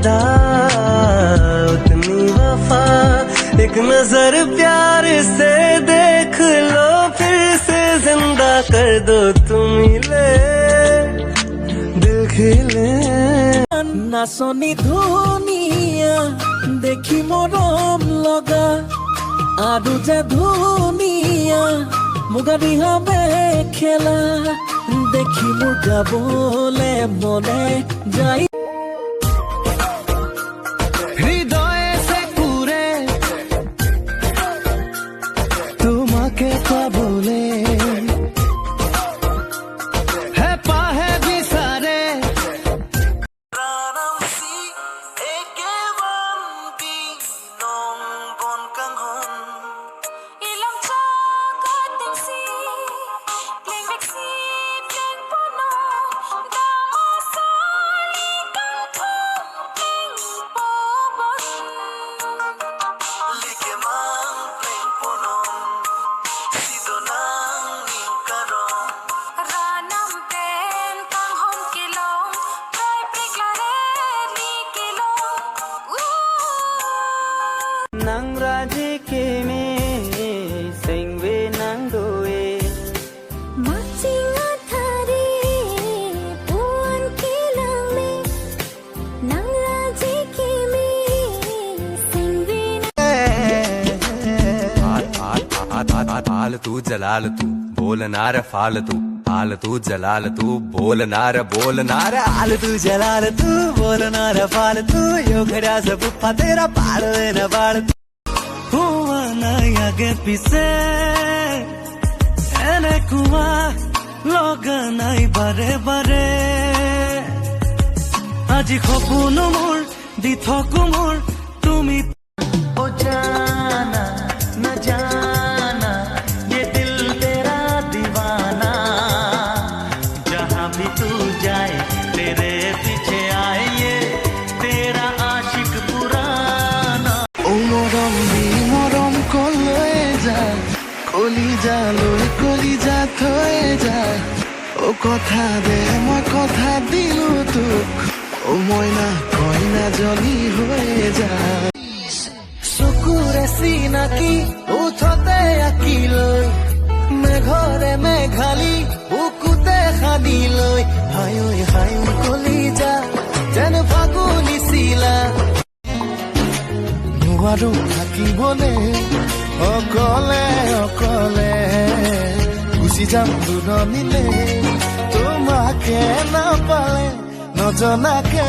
अदा उतनी वफा एक नजर प्यार से देख लो फिर से जिंदा कर दो तुम ले दिल खिले नाचनी धुनिया देखी मरम लगा आरु जे धुनिया मुगारी हमे खेला देखी मोर गाबले मने जाई হৃদয় সে পুরে তোমাকে পাবলে है पाहे भी सारे Ranam si ekewan di nong bon kang hon ilang chakating si pling biksi pling puno damasali kang pling pobon like mang pling punon sidonang ning karon ranam ten kang hom kilong pray priklare li kilong nang raji ke me singve nang doe Matching athari puan kilang me nang raji ki me singvin फालतू जलाल तू बोलना रे फालतू फालतू जलाल तू बोलना रे फालतू जलाल तू बोलना रे फालतू यो घड़ा से पुप्पा तेरा पाड़ न बाड़ हुआ ना आगे पीछे एने कुआ लोग নাই বারে বারে আজি সপোন মোৰ দি থাকো মোৰ তুমি ओ जाना न जाना ये दिल तेरा दीवाना जहाँ भी तू जाए तेरे पीछे आए ये तेरा आशिक पुराना ओ মরম কলৈ যায় কলিজা লৈ কলিজা থৈ যায় ও কথা দে মই কথা দিলো তোক ও মইনা কইনা জনি হৈ যায় চকুৰে চিনাকি উঠতে আঁকি লৈ মেঘৰে মেঘালি বুকুতে সানি লৈ হায়ৈ হায়ৈ কলিজা যেন ফাগুনি চিলা নোৱাৰো থাকিবলে অকলে অকলে গুচি যাম দূৰণিলে তোমাকে নাপালে নজনাকে